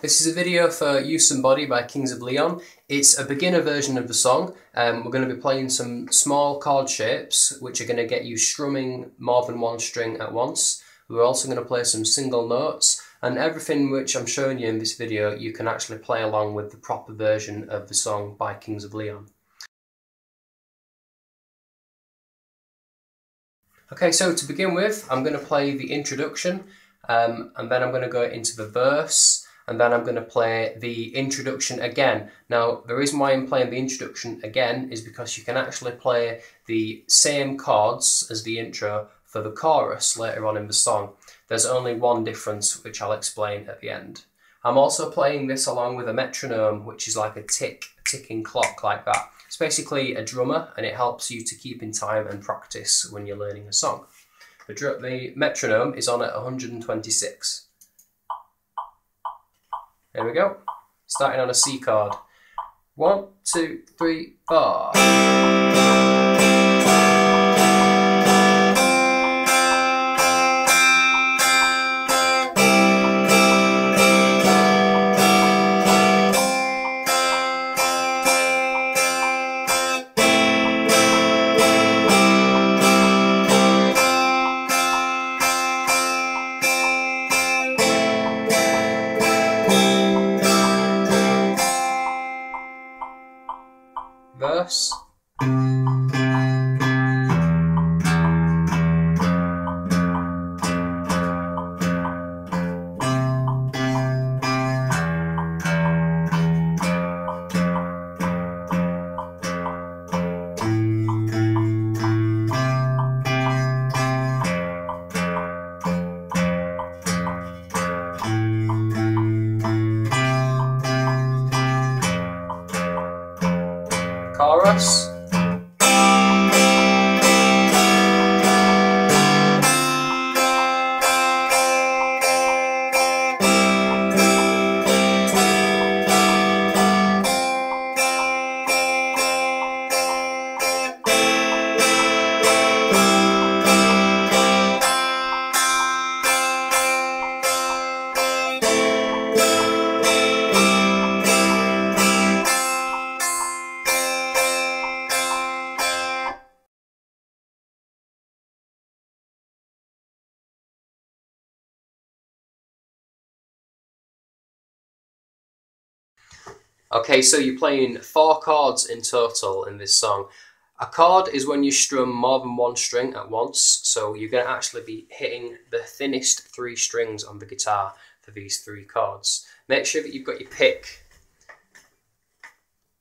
This is a video for Use Somebody by Kings of Leon. It's a beginner version of the song. We're going to be playing some small chord shapes which are going to get you strumming more than one string at once. We're also going to play some single notes, and everything which I'm showing you in this video you can actually play along with the proper version of the song by Kings of Leon. Okay, so to begin with, I'm going to play the introduction, and then I'm going to go into the verse, and then I'm going to play the introduction again. Now, the reason why I'm playing the introduction again is because you can actually play the same chords as the intro for the chorus later on in the song. There's only one difference, which I'll explain at the end. I'm also playing this along with a metronome, which is like a ticking clock like that. It's basically a drummer, and it helps you to keep in time and practice when you're learning a song. The metronome is on at 126. There we go. Starting on a C chord. 1, 2, 3, 4. Verse. Chorus. Okay, so you're playing 4 chords in total in this song. A chord is when you strum more than one string at once, so you're going to actually be hitting the thinnest 3 strings on the guitar for these 3 chords. Make sure that you've got your pick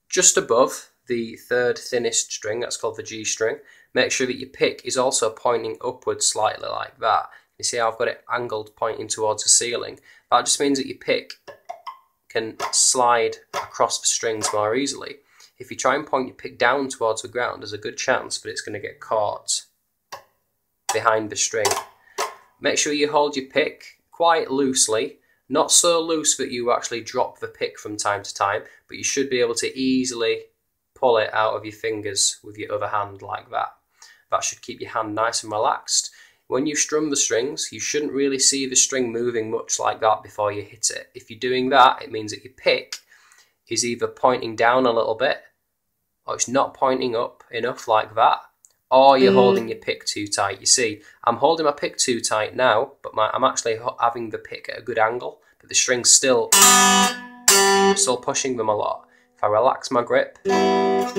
just above the 3rd thinnest string, that's called the G string. Make sure that your pick is also pointing upwards slightly like that. You see how I've got it angled pointing towards the ceiling? That just means that your pick can slide across the strings more easily. If you try and point your pick down towards the ground, there's a good chance that it's going to get caught behind the string. Make sure you hold your pick quite loosely, not so loose that you actually drop the pick from time to time, but you should be able to easily pull it out of your fingers with your other hand like that. That should keep your hand nice and relaxed. When you strum the strings, you shouldn't really see the string moving much like that before you hit it. If you're doing that, it means that your pick is either pointing down a little bit, or it's not pointing up enough like that, or you're holding your pick too tight. You see, I'm holding my pick too tight now, but I'm actually having the pick at a good angle, but the string's still pushing them a lot. If I relax my grip, it's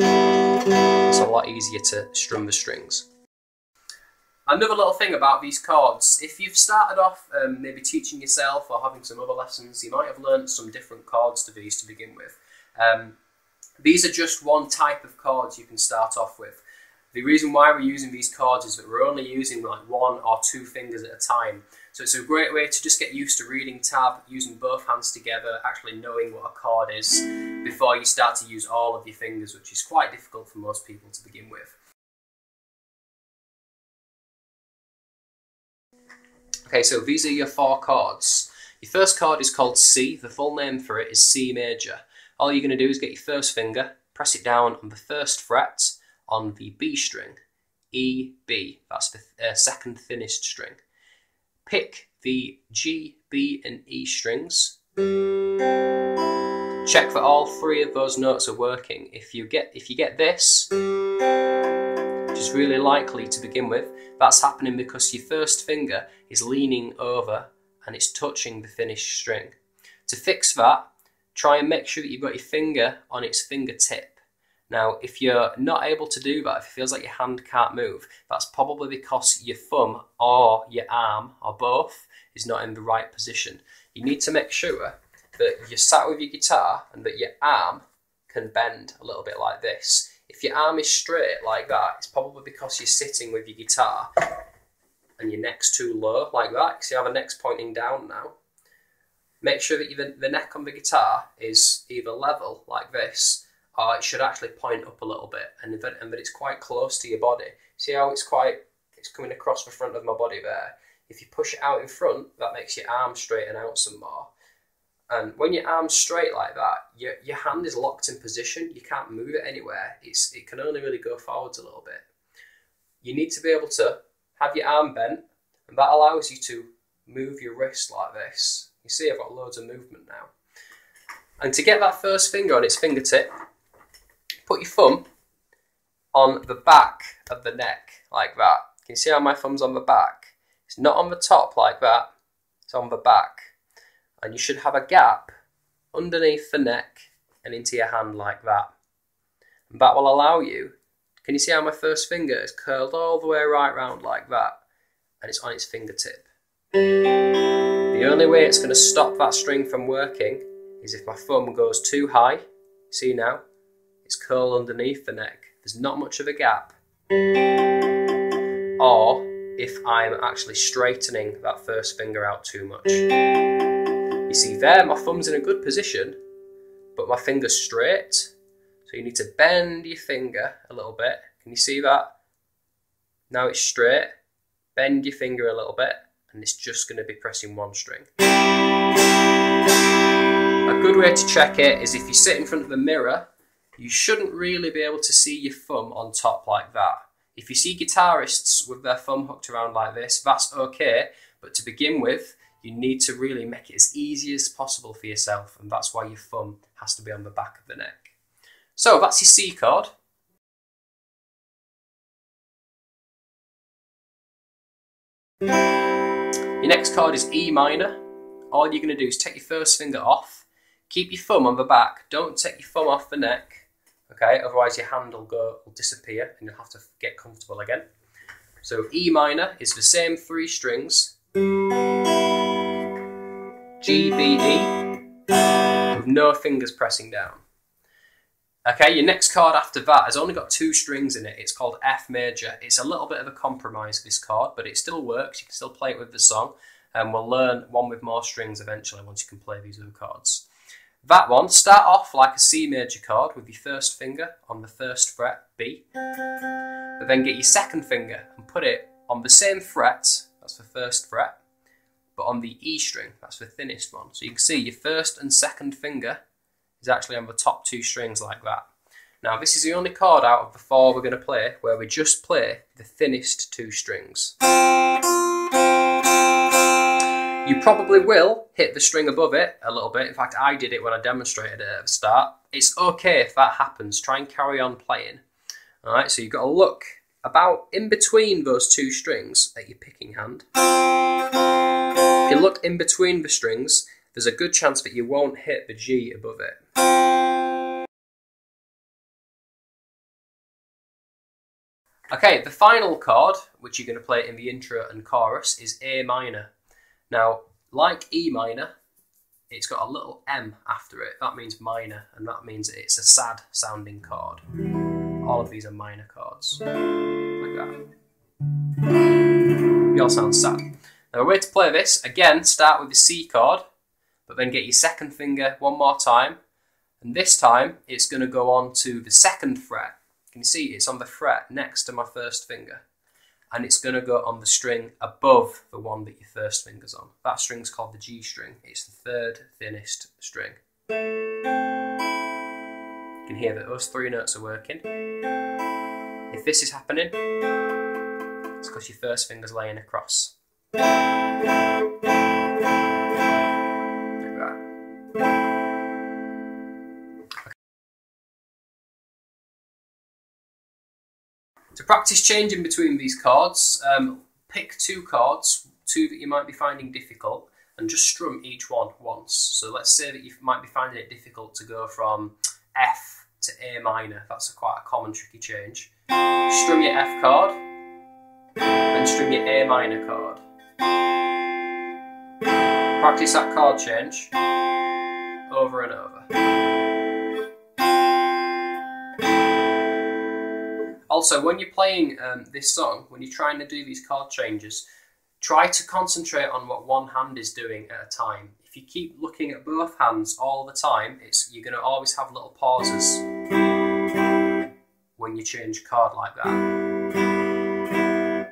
a lot easier to strum the strings. Another little thing about these chords, if you've started off maybe teaching yourself or having some other lessons, you might have learned some different chords to these to begin with. These are just one type of chords you can start off with. The reason why we're using these chords is that we're only using like 1 or 2 fingers at a time. So it's a great way to just get used to reading tab, using both hands together, actually knowing what a chord is before you start to use all of your fingers, which is quite difficult for most people to begin with. Okay, so these are your 4 chords. Your first chord is called C. The full name for it is C major. All you're going to do is get your first finger, press it down on the 1st fret on the B string. E, B. That's the 2nd thinnest string. Pick the G, B and E strings Check that all three of those notes are working. If you get this, which is really likely to begin with, that's happening because your first finger is leaning over and it's touching the finished string. To fix that, try and make sure that you've got your finger on its fingertip. Now, if you're not able to do that, if it feels like your hand can't move, that's probably because your thumb or your arm, or both, is not in the right position. You need to make sure that you're sat with your guitar and that your arm can bend a little bit like this. If your arm is straight like that, it's probably because you're sitting with your guitar and your neck's too low like that. See how the neck's pointing down now? Make sure that the neck on the guitar is either level like this, or it should actually point up a little bit, and that it's quite close to your body. See how it's coming across the front of my body there? If you push it out in front, that makes your arm straighten out some more. And when your arm's straight like that, your hand is locked in position. You can't move it anywhere. It can only really go forwards a little bit. You need to be able to have your arm bent, and that allows you to move your wrist like this. You see I've got loads of movement now. And to get that first finger on its fingertip, put your thumb on the back of the neck like that. Can you see how my thumb's on the back? It's not on the top like that, it's on the back. And you should have a gap underneath the neck and into your hand like that. And that will allow you, can you see how my first finger is curled all the way right round like that? And it's on its fingertip. The only way it's going to stop that string from working is if my thumb goes too high. See now? It's curled underneath the neck. There's not much of a gap. Or if I'm actually straightening that first finger out too much. You see there, my thumb's in a good position, but my finger's straight. So you need to bend your finger a little bit. Can you see that? Now it's straight. Bend your finger a little bit, and it's just going to be pressing one string. A good way to check it is if you sit in front of the mirror, you shouldn't really be able to see your thumb on top like that. If you see guitarists with their thumb hooked around like this, that's okay, but to begin with, you need to really make it as easy as possible for yourself, and that's why your thumb has to be on the back of the neck. So that's your C chord. Your next chord is E minor. All you're going to do is take your first finger off, keep your thumb on the back, don't take your thumb off the neck. Okay, otherwise your hand will disappear and you'll have to get comfortable again. So E minor is the same three strings, G, B, E, with no fingers pressing down. Okay, your next chord after that has only got two strings in it. It's called F major. It's a little bit of a compromise, this chord, but it still works. You can still play it with the song, and we'll learn one with more strings eventually once you can play these other chords. That one, start off like a C major chord with your first finger on the first fret, B, but then get your second finger and put it on the same fret, that's the first fret, but on the E string, that's the thinnest one. So you can see your first and second finger is actually on the top two strings like that. Now this is the only chord out of the four we're going to play where we just play the thinnest two strings. You probably will hit the string above it a little bit. In fact, I did it when I demonstrated it at the start. It's okay if that happens. Try and carry on playing. Alright, so you've got to look about in between those two strings at your picking hand. If you look in between the strings, there's a good chance that you won't hit the G above it. Okay, the final chord, which you're going to play in the intro and chorus, is A minor. Now, like E minor, it's got a little M after it. That means minor, and that means it's a sad sounding chord. All of these are minor chords, like that. They all sound sad. Now, a way to play this, again, start with the C chord, but then get your second finger one more time, and this time it's going to go on to the second fret. Can you see it's on the fret next to my first finger? And it's going to go on the string above the one that your first finger's on. That string's called the G string. It's the third thinnest string. You can hear that those three notes are working. If this is happening, it's because your first finger's laying across. Like that. To practice changing between these chords, pick two chords, two that you might be finding difficult, and just strum each one once. So let's say that you might be finding it difficult to go from F to A minor. That's quite a common tricky change. Strum your F chord and strum your A minor chord. Practice that chord change over and over. Also, when you're playing this song, when you're trying to do these chord changes, try to concentrate on what one hand is doing at a time. If you keep looking at both hands all the time, you're going to always have little pauses when you change chord like that.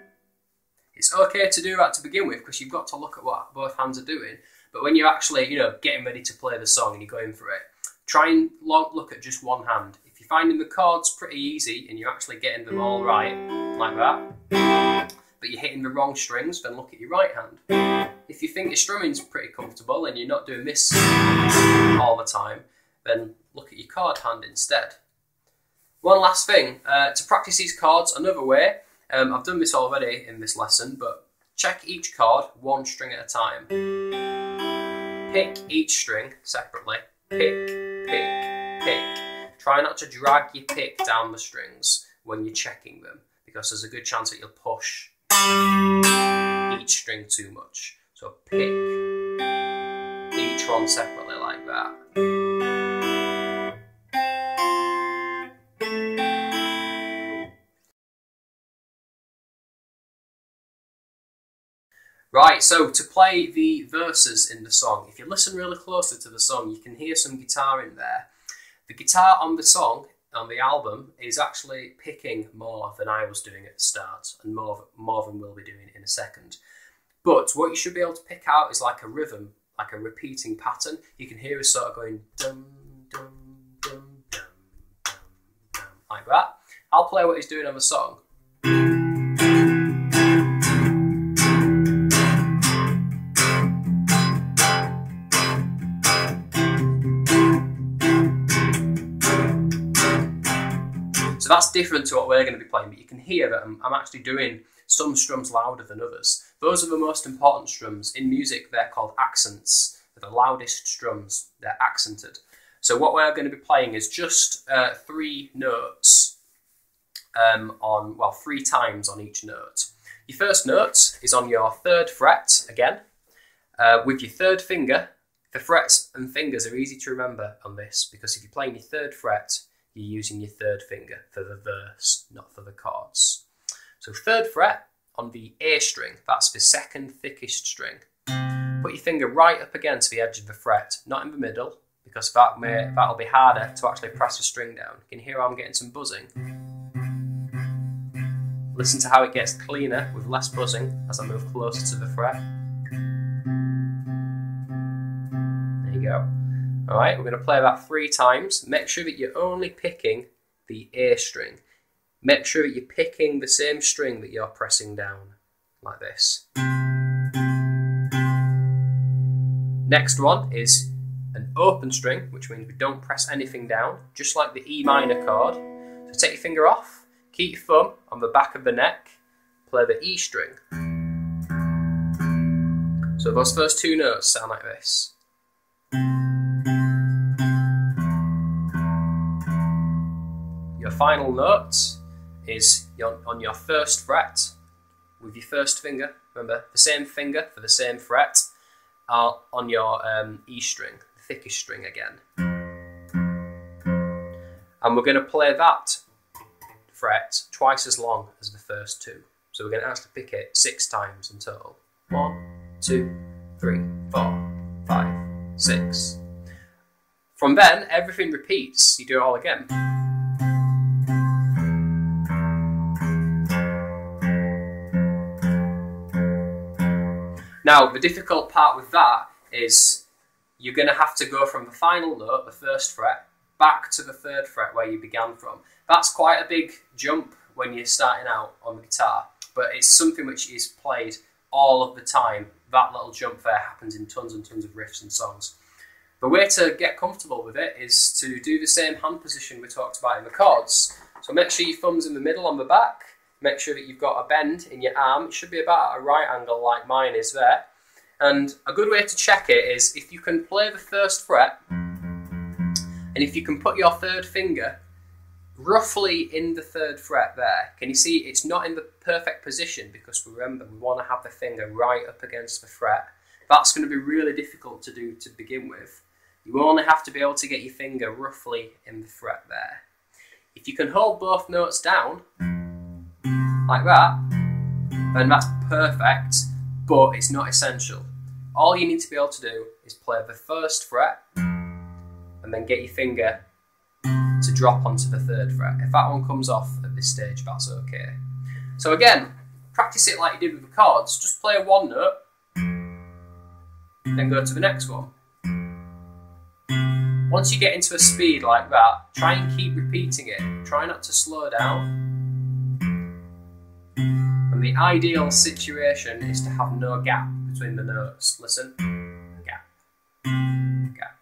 It's okay to do that to begin with because you've got to look at what both hands are doing. But when you're actually, getting ready to play the song and you're going for it, try and look at just one hand. If you're finding the chords pretty easy and you're actually getting them all right, like that, but you're hitting the wrong strings, then look at your right hand. If you think your strumming's pretty comfortable and you're not doing this all the time, then look at your chord hand instead. One last thing, to practice these chords another way, I've done this already in this lesson, but check each chord one string at a time. Pick each string separately. Pick, pick, pick. Try not to drag your pick down the strings when you're checking them, because there's a good chance that you'll push each string too much. So pick each one separately like that. Right, so to play the verses in the song, if you listen really closely to the song, you can hear some guitar in there. The guitar on the song, on the album, is actually picking more than I was doing at the start, and more than we'll be doing in a second. But what you should be able to pick out is like a rhythm, like a repeating pattern. You can hear us sort of going dum, dum, dum, dum, dum, dum, like that. I'll play what he's doing on the song. So that's different to what we're going to be playing, but you can hear that I'm actually doing some strums louder than others. Those are the most important strums. In music, they're called accents. They're the loudest strums. They're accented. So what we're going to be playing is just 3 notes three times on each note. Your first note is on your 3rd fret again, with your 3rd finger. The frets and fingers are easy to remember on this, because if you're playing your 3rd fret, you're using your 3rd finger for the verse, not for the chords. So 3rd fret on the A string, that's the 2nd thickest string. Put your finger right up against the edge of the fret, not in the middle, because that'll be harder to actually press the string down. You can hear how I'm getting some buzzing. Listen to how it gets cleaner with less buzzing as I move closer to the fret. There you go. Alright, we're going to play that 3 times. Make sure that you're only picking the A string. Make sure that you're picking the same string that you're pressing down, like this. Next one is an open string, which means we don't press anything down, just like the E minor chord. So take your finger off, keep your thumb on the back of the neck, play the E string. So those first 2 notes sound like this. Your final note is on your 1st fret with your 1st finger. Remember, the same finger for the same fret on your E string, the thickest string again. And we're going to play that fret twice as long as the first 2. So we're going to actually pick it 6 times in total. 1, 2, 3, 4, 5, 6. From then, everything repeats. You do it all again. Now, the difficult part with that is you're going to have to go from the final note, the 1st fret, back to the 3rd fret where you began from. That's quite a big jump when you're starting out on the guitar, but it's something which is played all of the time. That little jump there happens in tons and tons of riffs and songs. The way to get comfortable with it is to do the same hand position we talked about in the chords. So make sure your thumb's in the middle on the back, make sure that you've got a bend in your arm. It should be about at a right angle like mine is there. And a good way to check it is if you can play the first fret, and if you can put your third finger roughly in the third fret there. Can you see it's not in the perfect position, because remember, we want to have the finger right up against the fret. That's going to be really difficult to do to begin with. You only have to be able to get your finger roughly in the fret there. If you can hold both notes down like that, then that's perfect, but it's not essential. All you need to be able to do is play the first fret and then get your finger to drop onto the third fret. If that one comes off at this stage, that's okay. So again, practice it like you did with the chords. Just play one note, then go to the next one. Once you get into a speed like that, try and keep repeating it. Try not to slow down. And the ideal situation is to have no gap between the notes. Listen. Gap. Gap.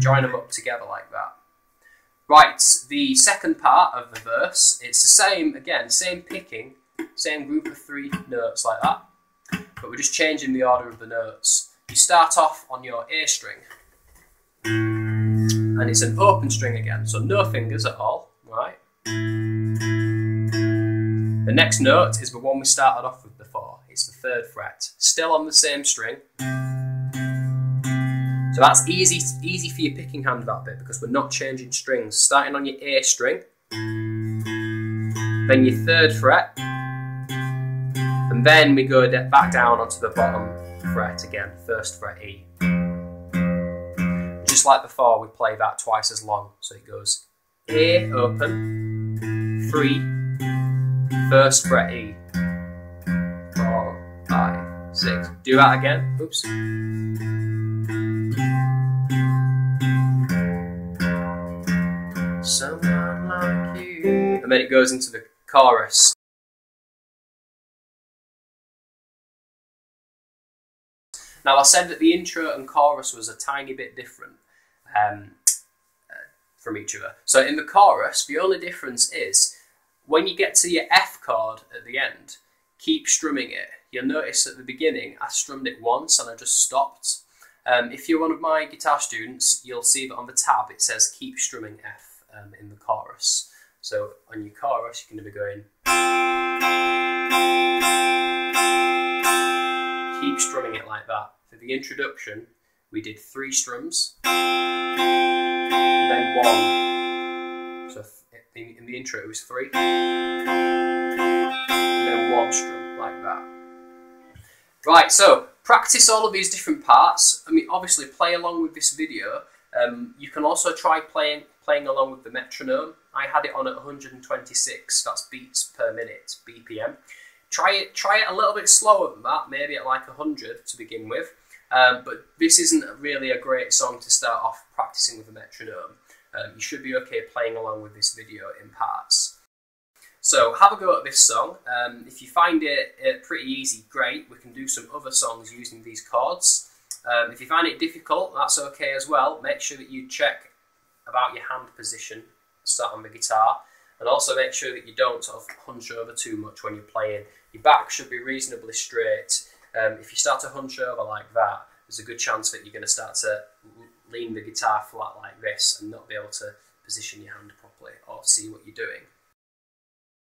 Join them up together like that. Right, the second part of the verse, it's the same, again, same picking, same group of 3 notes like that, but we're just changing the order of the notes. You start off on your A string, and it's an open string again, so no fingers at all, right? The next note is the one we started off with before. It's the 3rd fret, still on the same string. So that's easy for your picking hand, that bit, because we're not changing strings. Starting on your A string, then your 3rd fret, and then we go back down onto the bottom fret again, 1st fret E. Just like before, we play that twice as long. So it goes A open, 3, 1st fret E, 4, 5, 6. Do that again. Oops. Someone like you. And then it goes into the chorus. Now I said that the intro and chorus was a tiny bit different from each other. So in the chorus, the only difference is when you get to your F chord at the end, keep strumming it. You'll notice at the beginning I strummed it once and I just stopped. If you're one of my guitar students, you'll see that on the tab it says keep strumming F in the chorus. So on your chorus you're going to be going, keep strumming it like that. For the introduction we did 3 strums and then 1. So in the intro it was 3 and then 1 strum like that. Right, so practice all of these different parts. I mean, obviously play along with this video. You can also try playing along with the metronome. I had it on at 126, that's beats per minute, BPM. Try it a little bit slower than that, maybe at like 100 to begin with. But this isn't really a great song to start off practicing with a metronome. You should be okay playing along with this video in parts. So have a go at this song. If you find it pretty easy, great. We can do some other songs using these chords. If you find it difficult, that's okay as well. Make sure that you check about your hand position sat on the guitar, and also make sure that you don't sort of hunch over too much when you're playing. Your back should be reasonably straight. If you start to hunch over like that, there's a good chance that you're going to start to lean the guitar flat like this and not be able to position your hand properly or see what you're doing.